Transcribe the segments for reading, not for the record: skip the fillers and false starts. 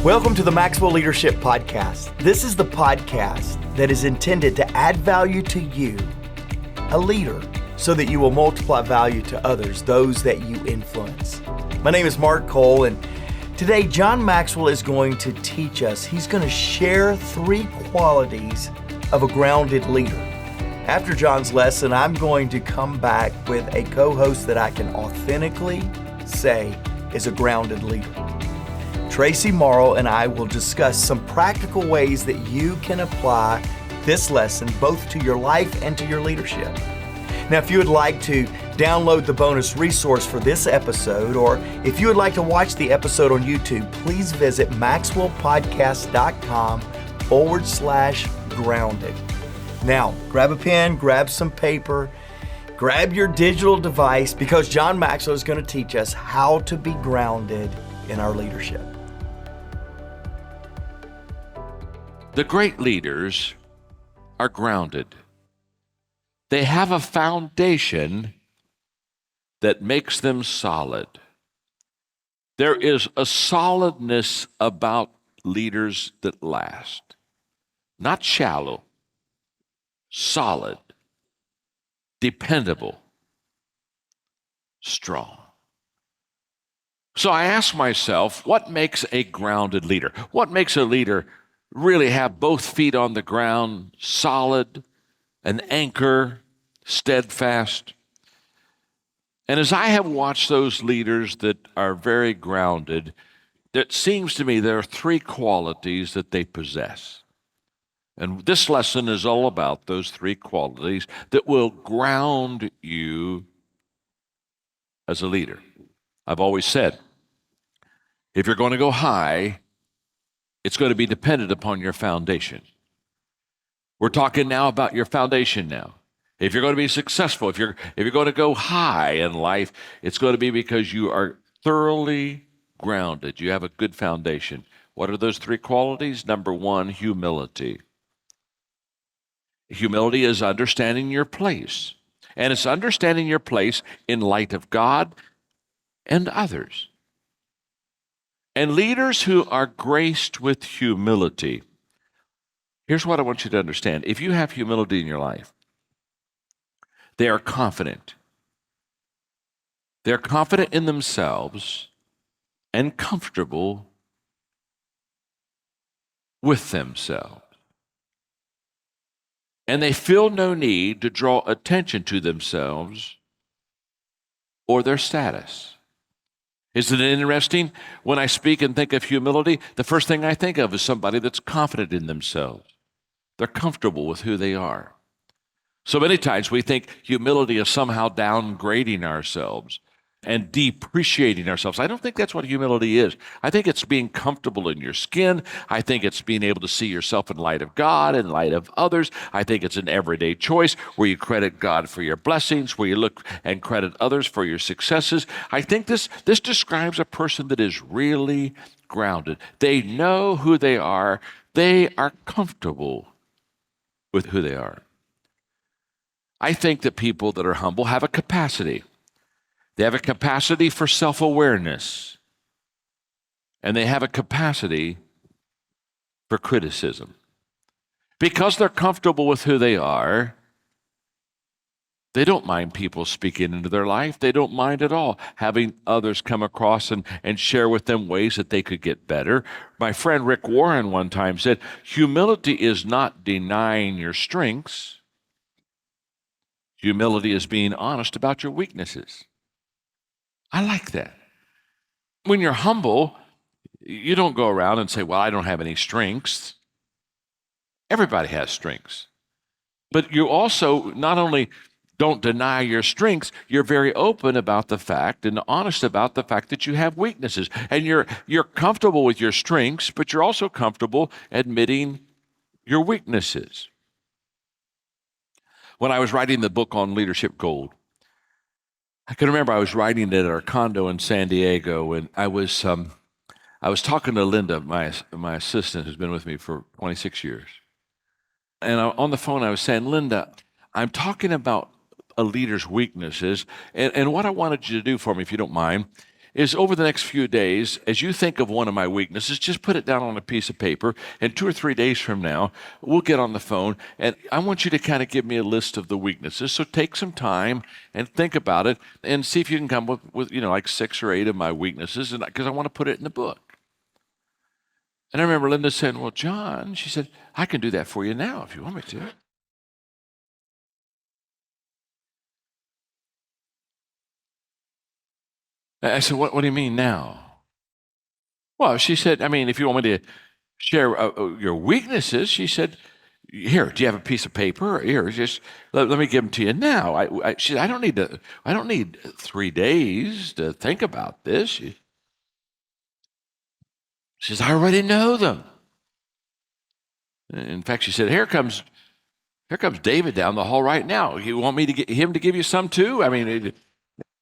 Welcome to the Maxwell Leadership Podcast. This is the podcast that is intended to add value to you, a leader, so that you will multiply value to others, those that you influence. My name is Mark Cole, and today John Maxwell is going to teach us. He's going to share 3 qualities of a grounded leader. After John's lesson, I'm going to come back with a co-host that I can authentically say is a grounded leader. Traci Morrow and I will discuss some practical ways that you can apply this lesson both to your life and to your leadership. Now, if you would like to download the bonus resource for this episode, or if you would like to watch the episode on YouTube, please visit maxwellpodcast.com/grounded. Now, grab a pen, grab some paper, grab your digital device, because John Maxwell is going to teach us how to be grounded in our leadership. The great leaders are grounded. They have a foundation that makes them solid. There is a solidness about leaders that last. Not shallow, solid, dependable, strong. So I ask myself, what makes a grounded leader? What makes a leader really have both feet on the ground, solid, an anchor, steadfast? And as I have watched those leaders that are very grounded, it seems to me there are 3 qualities that they possess. And this lesson is all about those 3 qualities that will ground you as a leader. I've always said, if you're going to go high, it's going to be dependent upon your foundation. We're talking now about your foundation now. If you're going to be successful, if you're going to go high in life, it's going to be because you are thoroughly grounded. You have a good foundation. What are those 3 qualities? Number 1, humility. Humility is understanding your place. And it's understanding your place in light of God and others. And leaders who are graced with humility, here's what I want you to understand. If you have humility in your life, they are confident. They're confident in themselves and comfortable with themselves. And they feel no need to draw attention to themselves or their status. Isn't it interesting? When I speak and think of humility, the first thing I think of is somebody that's confident in themselves. They're comfortable with who they are. So many times we think humility is somehow downgrading ourselves and depreciating ourselves. I don't think that's what humility is. I think it's being comfortable in your skin. I think it's being able to see yourself in light of God, in light of others. I think it's an everyday choice where you credit God for your blessings, where you look and credit others for your successes. I think this describes a person that is really grounded. They know who they are. They are comfortable with who they are. I think that people that are humble have a capacity. They have a capacity for self-awareness, and they have a capacity for criticism. Because they're comfortable with who they are, they don't mind people speaking into their life. They don't mind at all having others come across and share with them ways that they could get better. My friend Rick Warren one time said, humility is not denying your strengths. Humility is being honest about your weaknesses. I like that. When you're humble, you don't go around and say, well, I don't have any strengths. Everybody has strengths. But you also not only don't deny your strengths, you're very open about the fact and honest about the fact that you have weaknesses. And you're comfortable with your strengths, but you're also comfortable admitting your weaknesses. When I was writing the book on Leadership Gold, I can remember I was writing it at our condo in San Diego, and I was talking to Linda, my assistant, who's been with me for 26 years. And on the phone, I was saying, Linda, I'm talking about a leader's weaknesses, and what I wanted you to do for me, if you don't mind, is over the next few days, as you think of one of my weaknesses, just put it down on a piece of paper, and 2 or 3 days from now, we'll get on the phone, and I want you to kind of give me a list of the weaknesses. So take some time and think about it, and see if you can come up with like 6 or 8 of my weaknesses, and because I want to put it in the book. And I remember Linda saying, well, John, she said, I can do that for you now if you want me to. I said, what do you mean now? Well, she said, I mean, if you want me to share your weaknesses, she said, here, do you have a piece of paper? Here, just let me give them to you now. She said, I don't need 3 days to think about this. She says, I already know them. In fact, she said, here comes David down the hall right now. You want me to get him to give you some too? I mean,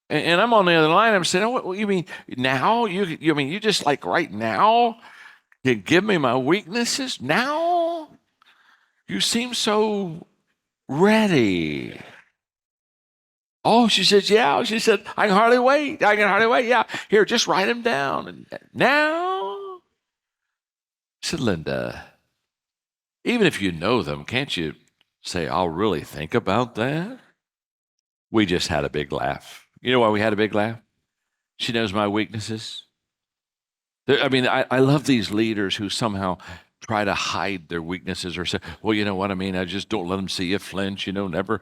and I'm on the other line. I'm saying, oh, what you mean now? You mean you just like right now can give me my weaknesses now? You seem so ready. Oh, she says, yeah. She said, I can hardly wait. Yeah. Here, just write them down. And now, I said, Linda, even if you know them, can't you say, I'll really think about that? We just had a big laugh. You know why we had a big laugh? She knows my weaknesses. I mean, I love these leaders who somehow try to hide their weaknesses or say, well, you know what I mean? I just don't let them see you flinch, never,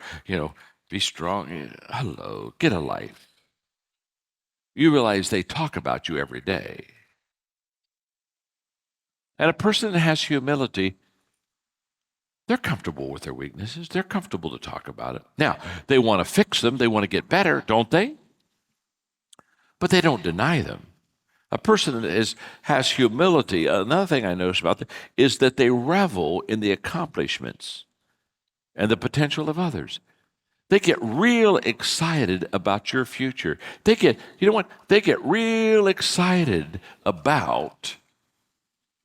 be strong. Hello, get a life. You realize they talk about you every day. And a person that has humility, they're comfortable with their weaknesses. They're comfortable to talk about it. Now, they want to fix them. They want to get better, don't they? But they don't deny them. A person that has humility, another thing I notice about them is that they revel in the accomplishments and the potential of others. They get real excited about your future. They get real excited about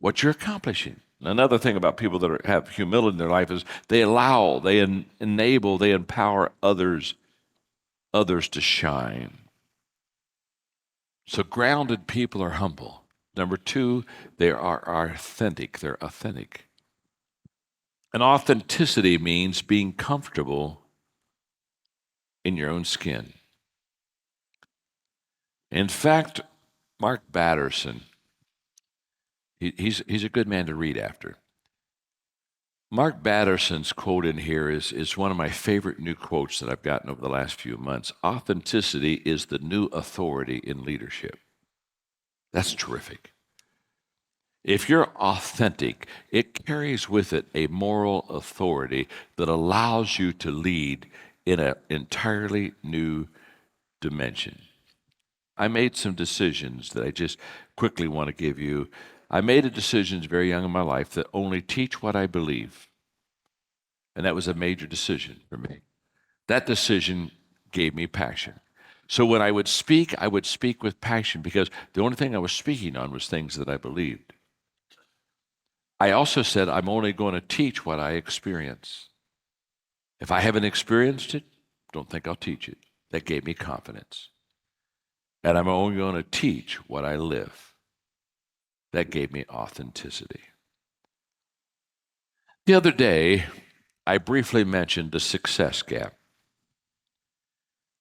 what you're accomplishing. Another thing about people that have humility in their life is they enable, they empower others to shine. So grounded people are humble. Number 2, they are authentic. They're authentic. And authenticity means being comfortable in your own skin. In fact, Mark Batterson, he's a good man to read after. Mark Batterson's quote in here is one of my favorite new quotes that I've gotten over the last few months. Authenticity is the new authority in leadership. That's terrific. If you're authentic, it carries with it a moral authority that allows you to lead in an entirely new dimension. I made some decisions that I just quickly want to give you. I made a decision very young in my life that only teach what I believe. And that was a major decision for me. That decision gave me passion. So when I would speak with passion because the only thing I was speaking on was things that I believed. I also said I'm only going to teach what I experience. If I haven't experienced it, don't think I'll teach it. That gave me confidence. And I'm only going to teach what I live. That gave me authenticity. The other day, I briefly mentioned the success gap.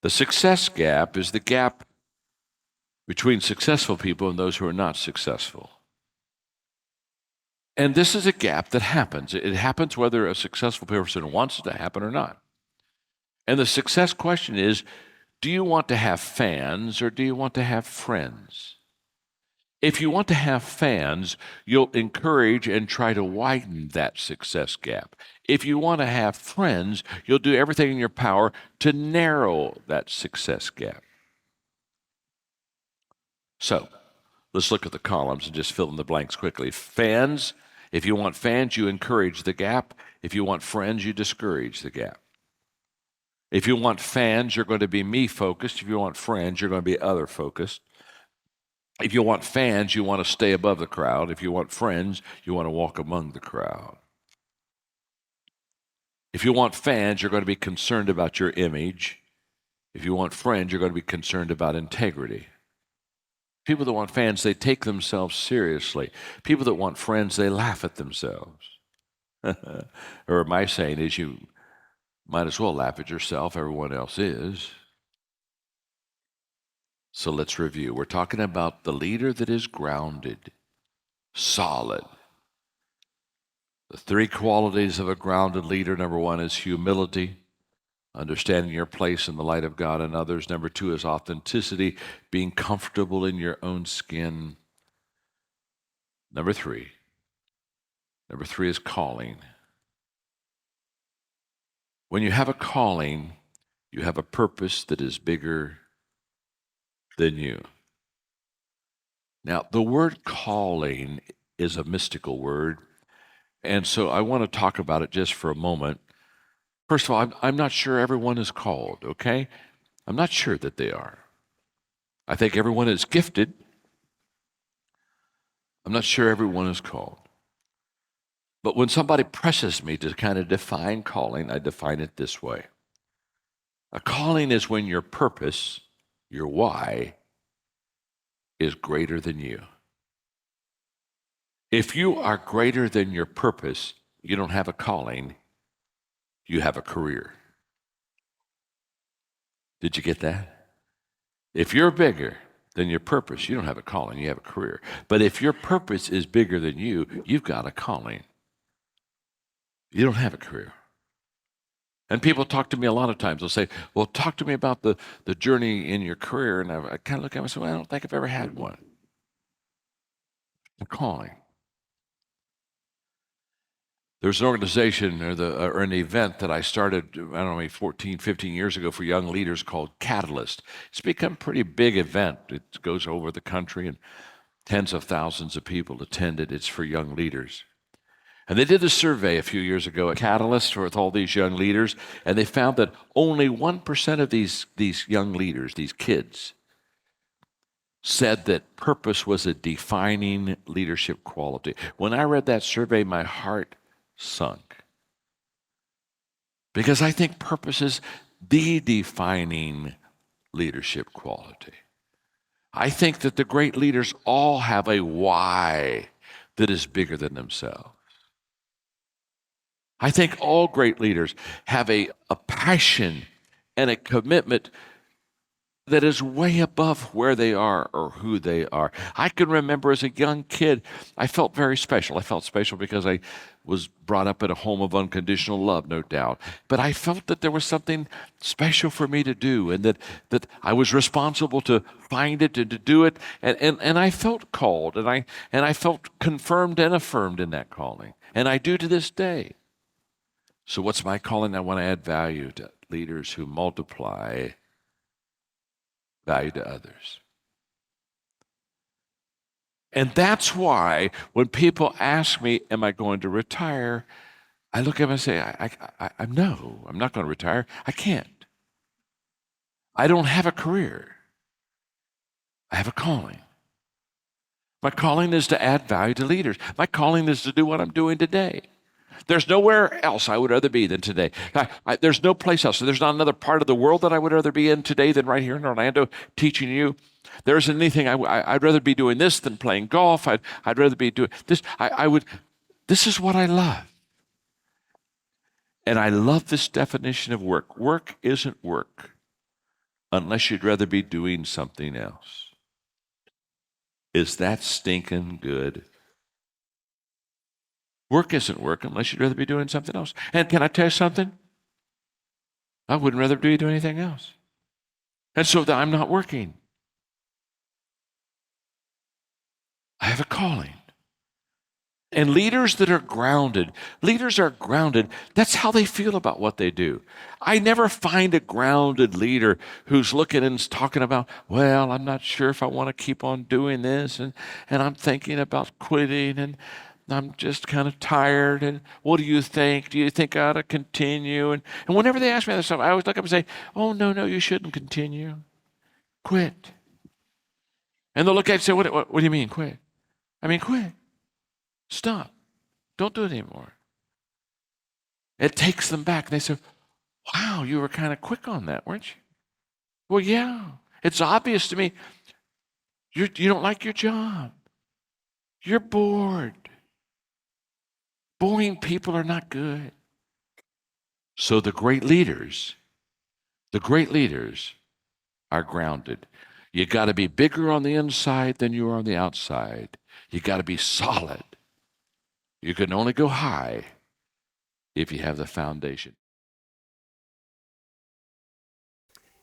The success gap is the gap between successful people and those who are not successful. And this is a gap that happens. It happens whether a successful person wants it to happen or not. And the success question is, do you want to have fans or do you want to have friends? If you want to have fans, you'll encourage and try to widen that success gap. If you want to have friends, you'll do everything in your power to narrow that success gap. So, let's look at the columns and just fill in the blanks quickly. Fans, if you want fans, you encourage the gap. If you want friends, you discourage the gap. If you want fans, you're going to be me-focused. If you want friends, you're going to be other-focused. If you want fans, you want to stay above the crowd. If you want friends, you want to walk among the crowd. If you want fans, you're going to be concerned about your image. If you want friends, you're going to be concerned about integrity. People that want fans, they take themselves seriously. People that want friends, they laugh at themselves. Or my saying is, you might as well laugh at yourself. Everyone else is. So let's review. We're talking about the leader that is grounded, solid. The three qualities of a grounded leader. Number one is humility, understanding your place in the light of God and others. Number two is authenticity, being comfortable in your own skin. Number three is calling. When you have a calling, you have a purpose that is bigger than you. Now, the word calling is a mystical word, and so I want to talk about it just for a moment. First of all, I'm not sure everyone is called, okay? I'm not sure that they are. I think everyone is gifted. I'm not sure everyone is called. But when somebody presses me to kind of define calling, I define it this way. A calling is when your purpose, your why, is greater than you. If you are greater than your purpose, you don't have a calling, you have a career. Did you get that? If you're bigger than your purpose, you don't have a calling, you have a career. But if your purpose is bigger than you, you've got a calling. You don't have a career. And people talk to me a lot of times. They'll say, well, talk to me about the journey in your career. And I kind of look at them and say, well, I don't think I've ever had one. A calling. There's an organization or an event that I started, I don't know, maybe 14, 15 years ago for young leaders called Catalyst. It's become a pretty big event. It goes over the country and tens of thousands of people attend it. It's for young leaders. And they did a survey a few years ago at Catalyst with all these young leaders, and they found that only 1% of these young leaders, these kids, said that purpose was a defining leadership quality. When I read that survey, my heart sunk. Because I think purpose is the defining leadership quality. I think that the great leaders all have a why that is bigger than themselves. I think all great leaders have a passion and a commitment that is way above where they are or who they are. I can remember as a young kid, I felt very special. I felt special because I was brought up in a home of unconditional love, no doubt. But I felt that there was something special for me to do and that I was responsible to find it and to do it. And I felt called and I felt confirmed and affirmed in that calling. And I do to this day. So what's my calling? I want to add value to leaders who multiply value to others. And that's why when people ask me, am I going to retire? I look at them and say, no, I'm not going to retire. I can't. I don't have a career. I have a calling. My calling is to add value to leaders. My calling is to do what I'm doing today. There's nowhere else I would rather be than today. There's no place else. There's not another part of the world that I would rather be in today than right here in Orlando teaching you. There isn't anything I'd rather be doing this than playing golf. I'd rather be doing this. This is what I love. And I love this definition of work. Work isn't work unless you'd rather be doing something else. Is that stinking good? Work isn't work unless you'd rather be doing something else. And can I tell you something? I wouldn't rather be doing anything else. And so I'm not working. I have a calling. And leaders are grounded. That's how they feel about what they do. I never find a grounded leader who's looking and talking about, well, I'm not sure if I want to keep on doing this, and I'm thinking about quitting, and I'm just kind of tired, and what do you think? Do you think I ought to continue? And whenever they ask me that stuff, I always look up and say, oh, no, you shouldn't continue. Quit. And they'll look at it and say, what do you mean, quit? I mean, quit. Stop. Don't do it anymore. It takes them back. They say, wow, you were kind of quick on that, weren't you? Well, yeah. It's obvious to me. You don't like your job. You're bored. Boring people are not good. So the great leaders are grounded. You got to be bigger on the inside than you are on the outside. You got to be solid. You can only go high if you have the foundation.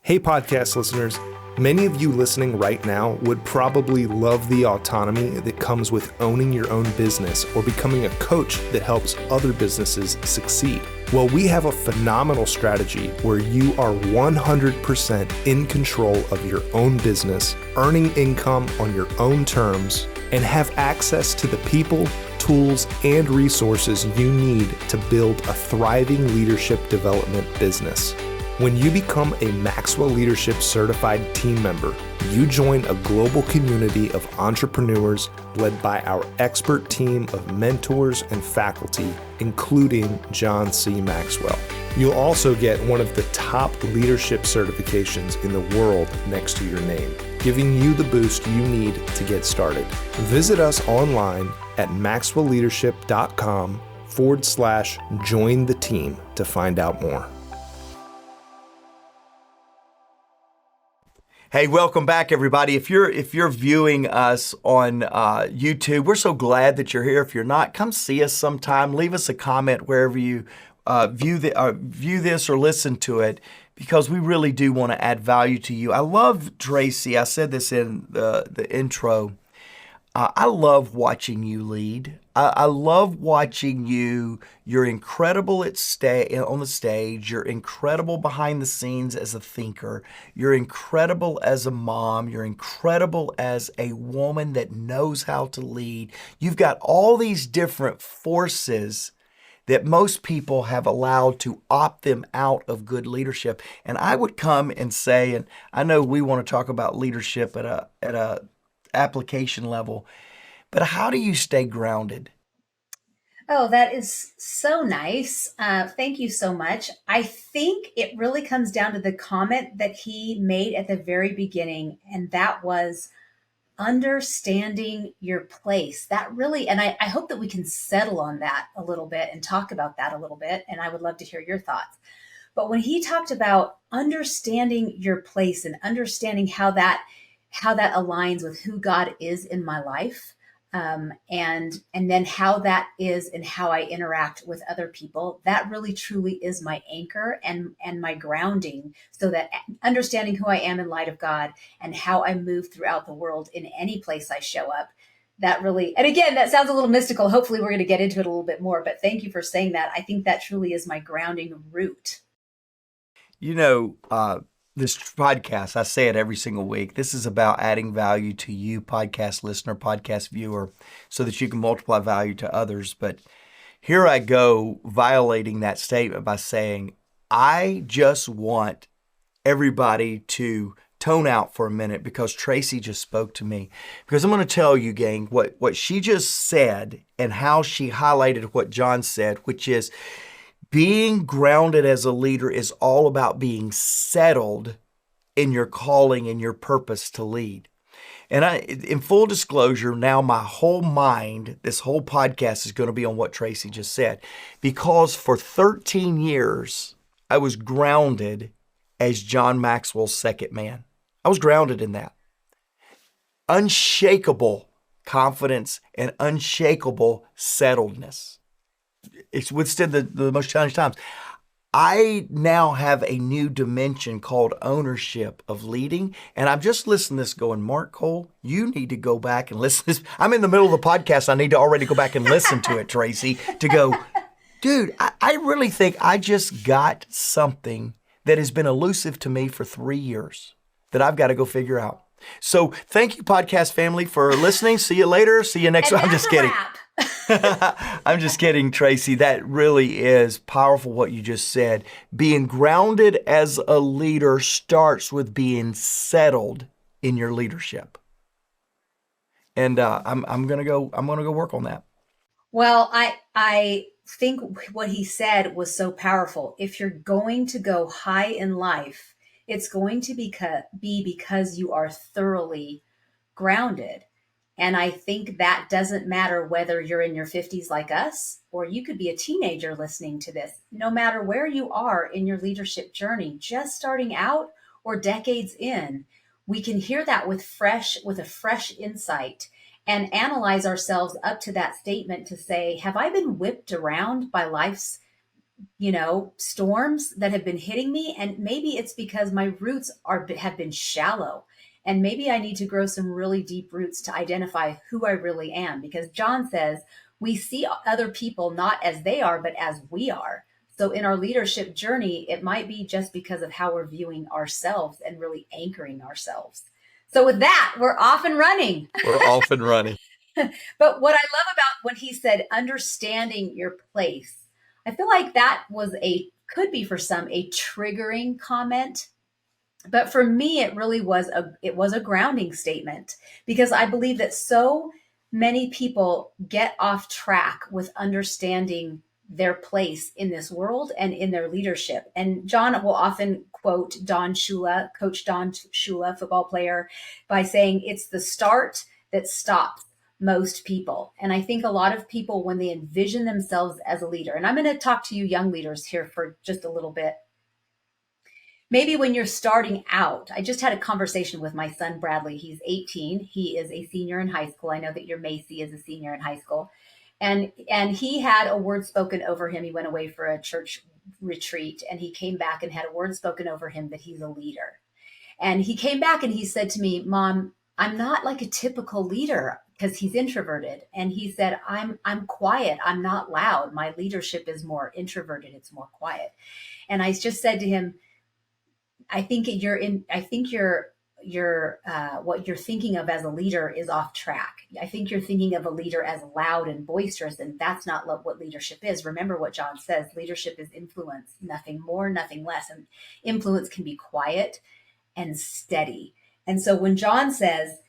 Hey, podcast listeners. Many of you listening right now would probably love the autonomy that comes with owning your own business or becoming a coach that helps other businesses succeed. Well, we have a phenomenal strategy where you are 100% in control of your own business, earning income on your own terms, and have access to the people, tools, and resources you need to build a thriving leadership development business. When you become a Maxwell Leadership Certified team member, you join a global community of entrepreneurs led by our expert team of mentors and faculty, including John C. Maxwell. You'll also get one of the top leadership certifications in the world next to your name, giving you the boost you need to get started. Visit us online at maxwellleadership.com/join the team to find out more. Hey, welcome back, everybody. If you're viewing us on YouTube, we're so glad that you're here. If you're not, come see us sometime. Leave us a comment wherever you view this or listen to it, because we really do want to add value to you. I love, Traci, I said this in the intro, I love watching you lead. I love watching you. You're incredible on the stage. You're incredible behind the scenes as a thinker. You're incredible as a mom. You're incredible as a woman that knows how to lead. You've got all these different forces that most people have allowed to opt them out of good leadership. And I would come and say, and I know we want to talk about leadership at a application level, but how do you stay grounded? Oh, that is so nice. Thank you so much. I think it really comes down to the comment that he made at the very beginning, and that was understanding your place. That really, and I hope that we can settle on that a little bit and talk about that a little bit, and I would love to hear your thoughts. But when he talked about understanding your place and understanding how that aligns with who God is in my life, and then how that is and how I interact with other people, that really truly is my anchor and my grounding, so that understanding who I am in light of God and how I move throughout the world in any place I show up, that really, and again, that sounds a little mystical. Hopefully we're going to get into it a little bit more, but thank you for saying that. I think that truly is my grounding root. You know, this podcast, I say it every single week. This is about adding value to you, podcast listener, podcast viewer, so that you can multiply value to others. But here I go violating that statement by saying, I just want everybody to tone out for a minute, because Traci just spoke to me. Because I'm going to tell you, gang, what she just said and how she highlighted what John said, which is, being grounded as a leader is all about being settled in your calling and your purpose to lead. And in full disclosure, now my whole mind, this whole podcast is going to be on what Traci just said, because for 13 years, I was grounded as John Maxwell's second man. I was grounded in that. Unshakable confidence and unshakable settledness. It's withstood the most challenging times. I now have a new dimension called ownership of leading. And I'm just listening to this going, Mark, Cole, you need to go back and listen to this. I'm in the middle of the podcast. I need to already go back and listen to it, Traci, to go, dude, I really think I just got something that has been elusive to me for 3 years that I've got to go figure out. So thank you, podcast family, for listening. See you later. See you next time. I'm just kidding. I'm just kidding, Traci. That really is powerful what you just said. Being grounded as a leader starts with being settled in your leadership. And I'm gonna go work on that. Well, I think what he said was so powerful. If you're going to go high in life, it's going to be because you are thoroughly grounded. And I think that doesn't matter whether you're in your 50s like us, or you could be a teenager listening to this. No matter where you are in your leadership journey, just starting out or decades in, we can hear that with a fresh insight and analyze ourselves up to that statement to say, have I been whipped around by life's storms that have been hitting me? And maybe it's because my roots have been shallow. And maybe I need to grow some really deep roots to identify who I really am. Because John says we see other people not as they are, but as we are. So in our leadership journey, it might be just because of how we're viewing ourselves and really anchoring ourselves. So with that, we're off and running. We're off and running. But what I love about when he said understanding your place, I feel like that could be for some a triggering comment. But for me, it really was a grounding statement, because I believe that so many people get off track with understanding their place in this world and in their leadership. And John will often quote Coach Don Shula, football player, by saying it's the start that stops most people. And I think a lot of people, when they envision themselves as a leader, and I'm going to talk to you young leaders here for just a little bit. Maybe when you're starting out, I just had a conversation with my son, Bradley. He's 18. He is a senior in high school. I know that your Macy is a senior in high school. And he had a word spoken over him. He went away for a church retreat, and he came back and had a word spoken over him that he's a leader. And he came back and he said to me, Mom, I'm not like a typical leader, because he's introverted. And he said, I'm quiet. I'm not loud. My leadership is more introverted. It's more quiet. And I just said to him, I think what you're thinking of as a leader is off track. I think you're thinking of a leader as loud and boisterous, and that's not what leadership is. Remember what John says, leadership is influence, nothing more, nothing less. And influence can be quiet and steady. And so when John says,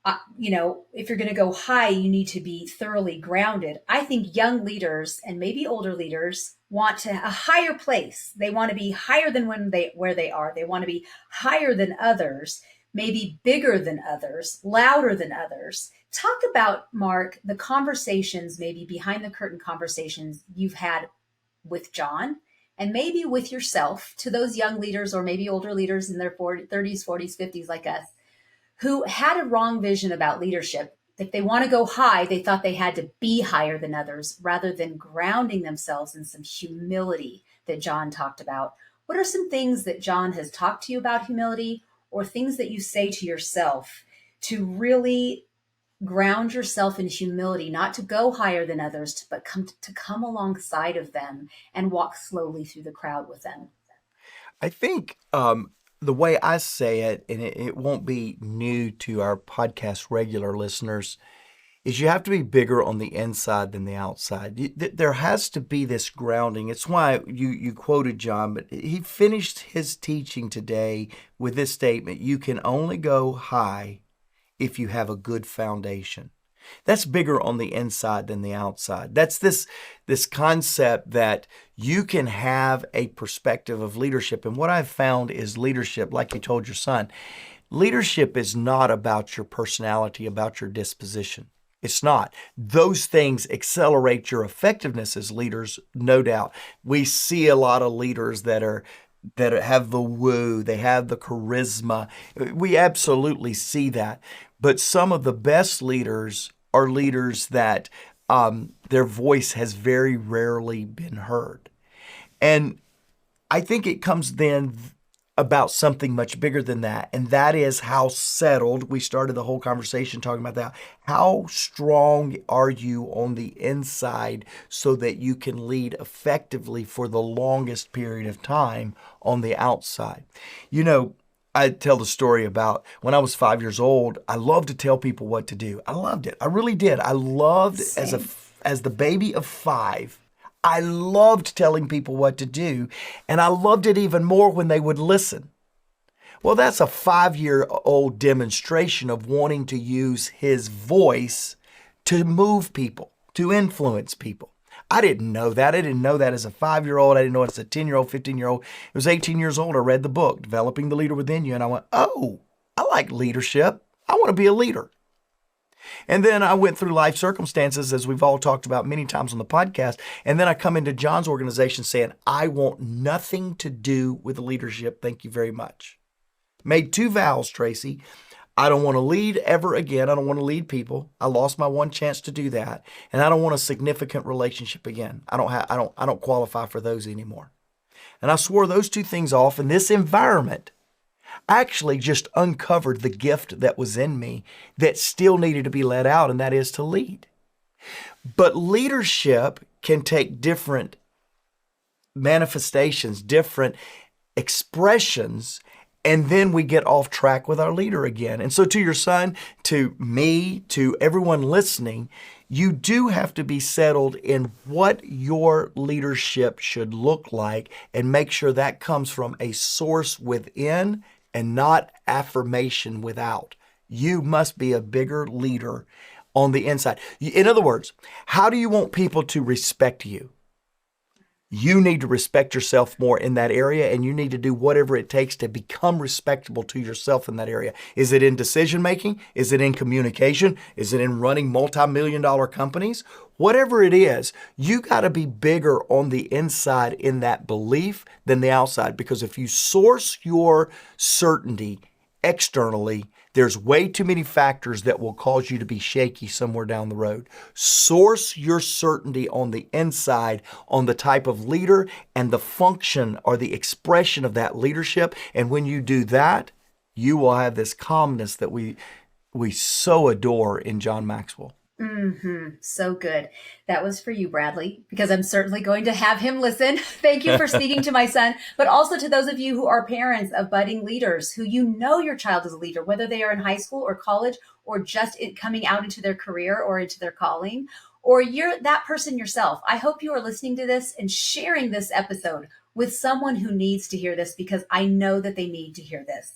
if you're going to go high, you need to be thoroughly grounded. I think young leaders and maybe older leaders want a higher place. They want to be higher than where they are. They want to be higher than others, maybe bigger than others, louder than others. Talk about, Mark, the conversations, maybe behind the curtain conversations you've had with John and maybe with yourself, to those young leaders or maybe older leaders in their 30s, 40s, 50s like us, who had a wrong vision about leadership. If they want to go high, they thought they had to be higher than others rather than grounding themselves in some humility that John talked about. What are some things that John has talked to you about humility, or things that you say to yourself to really ground yourself in humility, not to go higher than others, but to come alongside of them and walk slowly through the crowd with them? I think the way I say it, and it won't be new to our podcast regular listeners, is you have to be bigger on the inside than the outside. There has to be this grounding. It's why you quoted John, but he finished his teaching today with this statement: you can only go high if you have a good foundation. That's bigger on the inside than the outside. That's this concept that you can have a perspective of leadership. And what I've found is leadership, like you told your son, leadership is not about your personality, about your disposition. It's not. Those things accelerate your effectiveness as leaders, no doubt. We see a lot of leaders that have the woo, they have the charisma. We absolutely see that. But some of the best leaders are leaders that their voice has very rarely been heard. And I think it comes then about something much bigger than that. And that is how settled, we started the whole conversation talking about that. How strong are you on the inside so that you can lead effectively for the longest period of time on the outside? I tell the story about when I was 5 years old. I loved to tell people what to do. I loved it. I really did. I loved as the baby of 5. I loved telling people what to do, and I loved it even more when they would listen. Well, that's a 5-year-old demonstration of wanting to use his voice to move people, to influence people. I didn't know that. I didn't know that as a 5-year-old. I didn't know it as a 10-year-old, 15-year-old. It was 18 years old. I read the book, Developing the Leader Within You, and I went, oh, I like leadership. I want to be a leader. And then I went through life circumstances, as we've all talked about many times on the podcast. And then I come into John's organization saying, I want nothing to do with leadership. Thank you very much. Made 2 vows, Traci. I don't want to lead ever again. I don't want to lead people. I lost my one chance to do that. And I don't want a significant relationship again. I don't qualify for those anymore. And I swore those 2 things off, and this environment actually just uncovered the gift that was in me that still needed to be let out, and that is to lead. But leadership can take different manifestations, different expressions, and then we get off track with our leader again. And so to your son, to me, to everyone listening, you do have to be settled in what your leadership should look like and make sure that comes from a source within and not affirmation without. You must be a bigger leader on the inside. In other words, how do you want people to respect you? You need to respect yourself more in that area, and you need to do whatever it takes to become respectable to yourself in that area. Is it in decision making? Is it in communication? Is it in running multi-million-dollar companies? Whatever it is, you got to be bigger on the inside in that belief than the outside, because if you source your certainty externally, there's way too many factors that will cause you to be shaky somewhere down the road. Source your certainty on the inside, on the type of leader and the function or the expression of that leadership. And when you do that, you will have this calmness that we so adore in John Maxwell. So good. That was for you, Bradley, because I'm certainly going to have him listen. Thank you for speaking to my son, but also to those of you who are parents of budding leaders, who you know your child is a leader, whether they are in high school or college or just coming out into their career or into their calling, or you're that person yourself. I hope you are listening to this and sharing this episode with someone who needs to hear this, because I know that they need to hear this.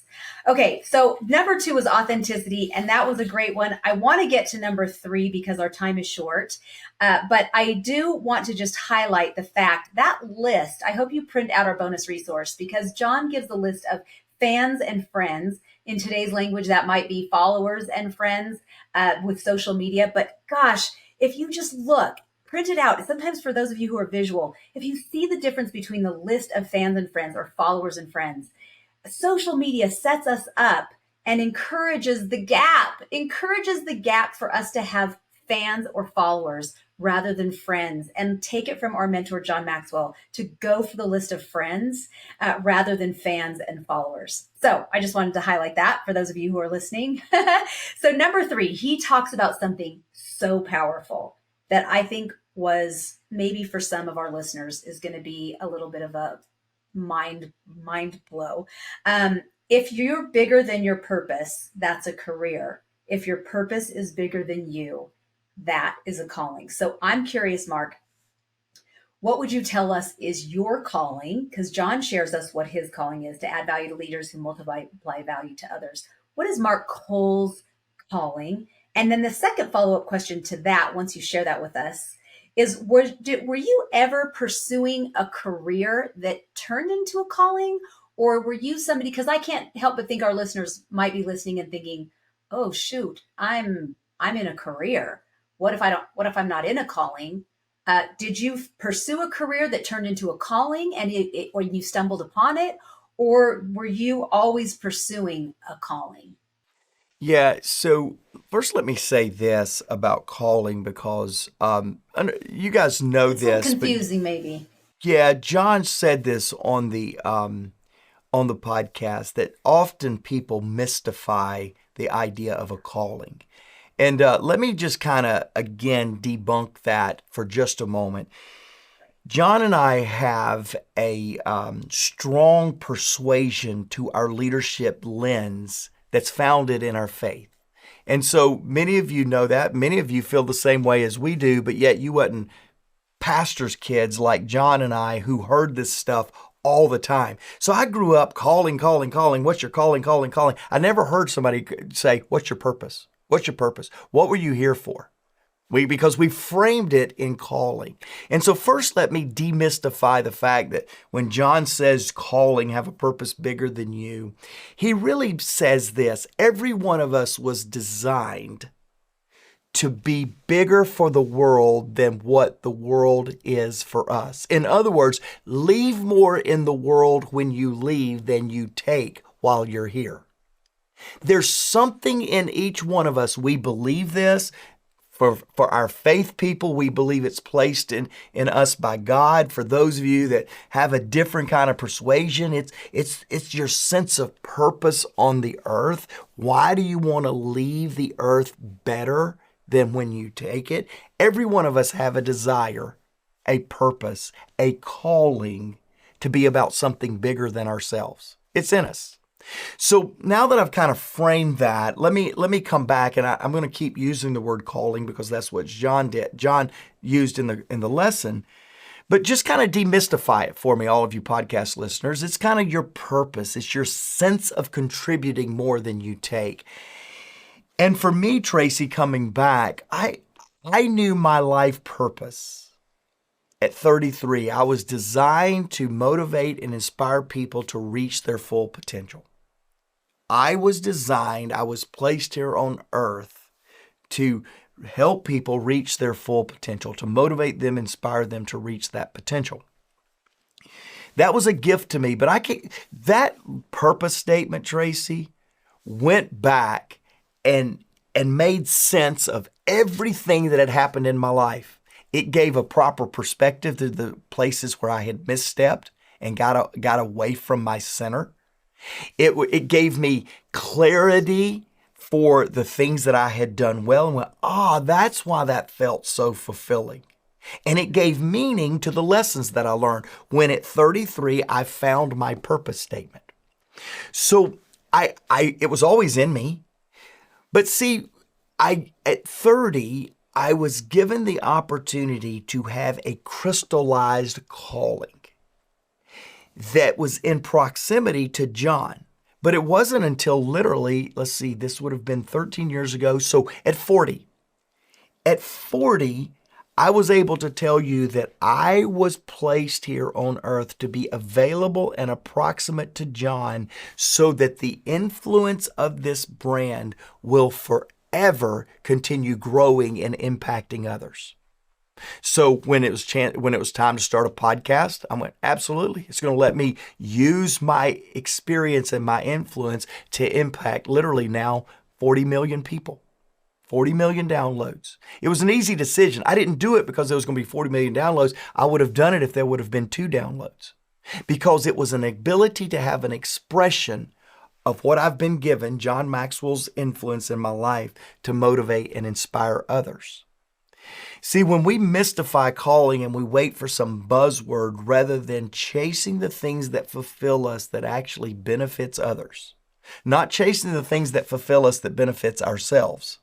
Okay, so number 2 was authenticity, and that was a great one. I want to get to number 3 because our time is short, but I do want to just highlight the fact that list. I hope you print out our bonus resource, because John gives the list of fans and friends. In today's language, that might be followers and friends with social media, but gosh, if you just look, print it out. Sometimes for those of you who are visual, if you see the difference between the list of fans and friends or followers and friends, social media sets us up and encourages the gap for us to have fans or followers rather than friends, and take it from our mentor, John Maxwell, to go for the list of friends rather than fans and followers. So I just wanted to highlight that for those of you who are listening. So number 3, he talks about something so powerful that I think was maybe for some of our listeners is going to be a little bit of a mind blow. If you're bigger than your purpose, that's a career. If your purpose is bigger than you, that is a calling. So I'm curious, Mark, what would you tell us is your calling? Because John shares us what his calling is, to add value to leaders who multiply value to others. What is Mark Cole's calling? And then the second follow-up question to that, once you share that with us, is were you ever pursuing a career that turned into a calling? Or were you somebody, because I can't help but think our listeners might be listening and thinking, oh shoot, I'm in a career. What if I'm not in a calling? Did you pursue a career that turned into a calling and or you stumbled upon it? Or were you always pursuing a calling? Yeah, so first let me say this about calling, because you guys know It's this. confusing, maybe. Yeah, John said this on the podcast, that often people mystify the idea of a calling. And let me just kind of, again, debunk that for just a moment. John and I have a strong persuasion to our leadership lens that's founded in our faith. And so many of you know that. Many of you feel the same way as we do, but yet you wasn't pastors' kids like John and I who heard this stuff all the time. So I grew up calling. What's your calling? I never heard somebody say, what's your purpose? What's your purpose? What were you here for? Because we framed it in calling. And so first, let me demystify the fact that when John says calling, have a purpose bigger than you, he really says this: every one of us was designed to be bigger for the world than what the world is for us. In other words, leave more in the world when you leave than you take while you're here. There's something in each one of us. We believe this. For our faith people, we believe it's placed in us by God. For those of you that have a different kind of persuasion, it's your sense of purpose on the earth. Why do you want to leave the earth better than when you take it? Every one of us have a desire, a purpose, a calling to be about something bigger than ourselves. It's in us. So now that I've kind of framed that, let me come back, and I'm going to keep using the word calling because that's what John used in the lesson. But just kind of demystify it for me, all of you podcast listeners. It's kind of your purpose. It's your sense of contributing more than you take. And for me, Traci, coming back, I knew my life purpose. At 33, I was designed to motivate and inspire people to reach their full potential. I was placed here on earth to help people reach their full potential, to motivate them, inspire them to reach that potential. That was a gift to me, but that purpose statement, Traci, went back and made sense of everything that had happened in my life. It gave a proper perspective to the places where I had misstepped and got away from my center. It gave me clarity for the things that I had done well and went, that's why that felt so fulfilling. And it gave meaning to the lessons that I learned when at 33, I found my purpose statement. So it was always in me. But see, at 30, I was given the opportunity to have a crystallized calling that was in proximity to John. But it wasn't until literally, this would have been 13 years ago. So at 40, I was able to tell you that I was placed here on earth to be available and approximate to John so that the influence of this brand will forever continue growing and impacting others. So when it was time to start a podcast, I went, absolutely. It's going to let me use my experience and my influence to impact literally now 40 million people, 40 million downloads. It was an easy decision. I didn't do it because there was going to be 40 million downloads. I would have done it if there would have been 2 downloads, because it was an ability to have an expression of what I've been given, John Maxwell's influence in my life, to motivate and inspire others. See, when we mystify calling and we wait for some buzzword rather than chasing the things that fulfill us that actually benefits others, not chasing the things that fulfill us that benefits ourselves.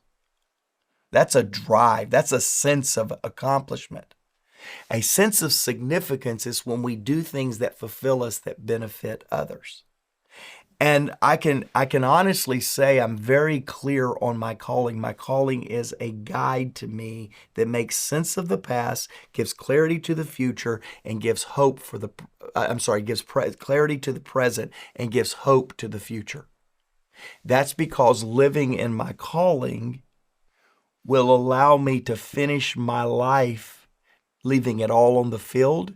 That's a drive. That's a sense of accomplishment. A sense of significance is when we do things that fulfill us that benefit others. And I can honestly say I'm very clear on my calling. My calling is a guide to me that makes sense of the past, gives clarity to the future, and gives hope for gives clarity to the present and gives hope to the future. That's because living in my calling will allow me to finish my life leaving it all on the field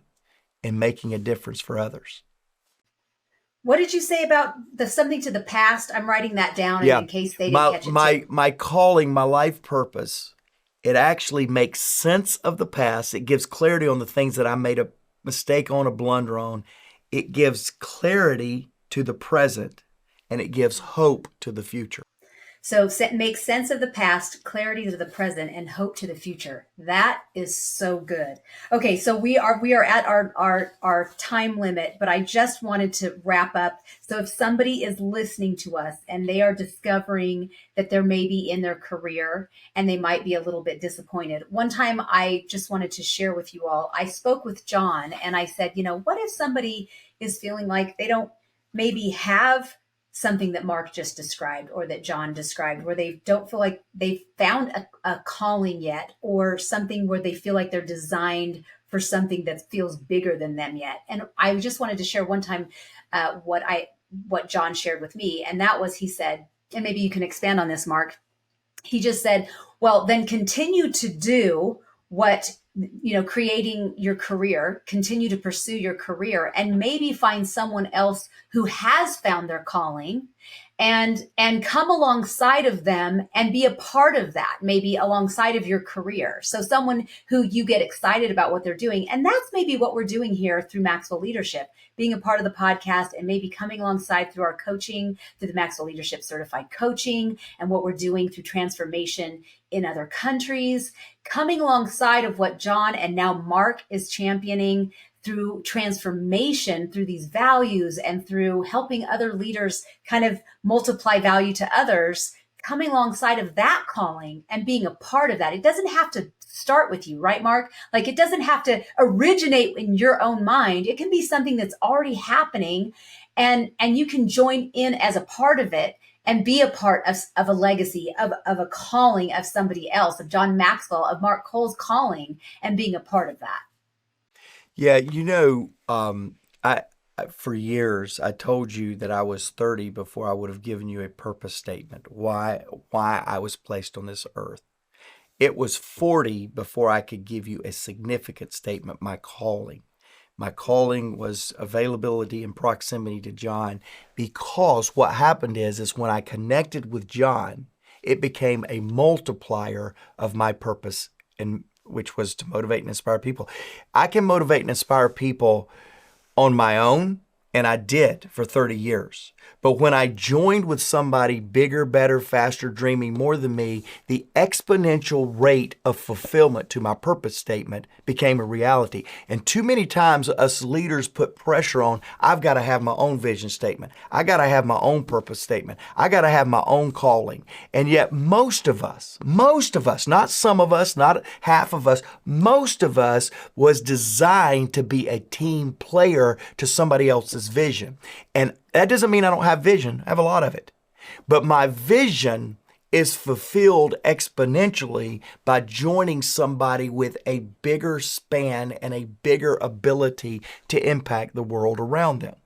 and making a difference for others. What did you say about something to the past? I'm writing that down in case they didn't catch it too. My calling, my life purpose, it actually makes sense of the past. It gives clarity on the things that I made a mistake on, a blunder on. It gives clarity to the present, and it gives hope to the future. So make sense of the past, clarity to the present, and hope to the future. That is so good. Okay, so we are at our time limit, but I just wanted to wrap up. So if somebody is listening to us and they are discovering that they're maybe in their career and they might be a little bit disappointed. One time I just wanted to share with you all, I spoke with John and I said, what if somebody is feeling like they don't maybe have something that Mark just described or that John described, where they don't feel like they've found a calling yet, or something where they feel like they're designed for something that feels bigger than them yet. And I just wanted to share one time what John shared with me. And that was, he said, and maybe you can expand on this, Mark. he just said, well, then continue to do what, creating your career, continue to pursue your career, and maybe find someone else who has found their calling and come alongside of them and be a part of that, maybe alongside of your career. So someone who you get excited about what they're doing. And that's maybe what we're doing here through Maxwell Leadership, being a part of the podcast and maybe coming alongside through our coaching, through the Maxwell Leadership Certified Coaching, and what we're doing through transformation in other countries, coming alongside of what John and now Mark is championing through transformation, through these values, and through helping other leaders kind of multiply value to others, coming alongside of that calling and being a part of that. It doesn't have to start with you, right, Mark? Like, it doesn't have to originate in your own mind. It can be something that's already happening, and you can join in as a part of it and be a part of a legacy, of a calling of somebody else, of John Maxwell, of Mark Cole's calling, and being a part of that. Yeah, for years, I told you that I was 30 before I would have given you a purpose statement, why I was placed on this earth. It was 40 before I could give you a significant statement, my calling. My calling was availability and proximity to John, because what happened is when I connected with John, it became a multiplier of my purpose, and which was to motivate and inspire people. I can motivate and inspire people on my own, and I did for 30 years. But when I joined with somebody bigger, better, faster, dreaming more than me, the exponential rate of fulfillment to my purpose statement became a reality. And too many times us leaders put pressure on, I've got to have my own vision statement. I got to have my own purpose statement. I got to have my own calling. And yet most of us, not some of us, not half of us, most of us was designed to be a team player to somebody else's vision. And that doesn't mean I don't have vision. I have a lot of it. But my vision is fulfilled exponentially by joining somebody with a bigger span and a bigger ability to impact the world around them.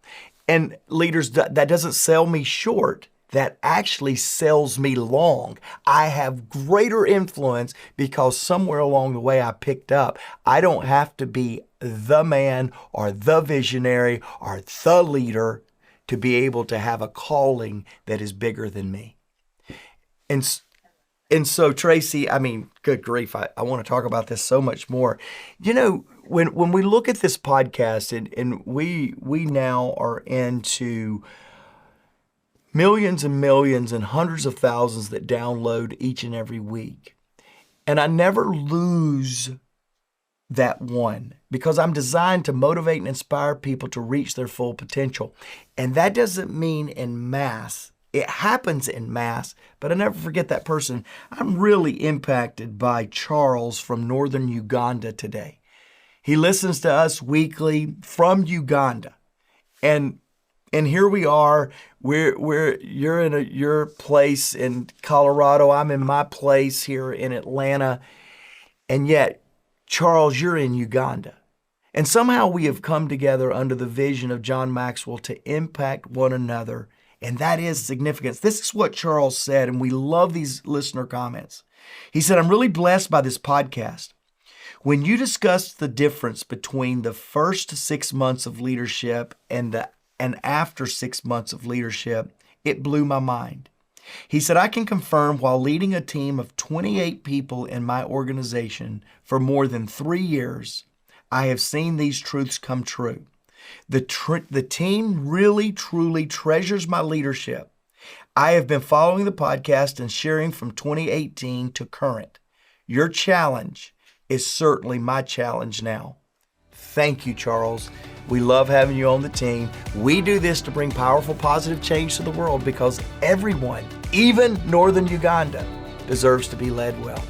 And leaders, that doesn't sell me short. That actually sells me long. I have greater influence because somewhere along the way I picked up, I don't have to be the man or the visionary or the leader to be able to have a calling that is bigger than me. And so, Traci, I mean, good grief, I want to talk about this so much more. When we look at this podcast, and we now are into millions and millions and hundreds of thousands that download each and every week. And I never lose that one, because I'm designed to motivate and inspire people to reach their full potential. And that doesn't mean in mass. It happens in mass, but I never forget that person. I'm really impacted by Charles from northern Uganda today. He listens to us weekly from Uganda. And here we are. You're in your place in Colorado. I'm in my place here in Atlanta. And yet, Charles, you're in Uganda. And somehow we have come together under the vision of John Maxwell to impact one another. And that is significance. This is what Charles said, and we love these listener comments. He said, I'm really blessed by this podcast. When you discussed the difference between the first 6 months of leadership and after 6 months of leadership, it blew my mind. He said, I can confirm while leading a team of 28 people in my organization for more than 3 years, I have seen these truths come true. The team really, truly treasures my leadership. I have been following the podcast and sharing from 2018 to current. Your challenge is certainly my challenge now. Thank you, Charles. We love having you on the team. We do this to bring powerful, positive change to the world because everyone, even northern Uganda, deserves to be led well.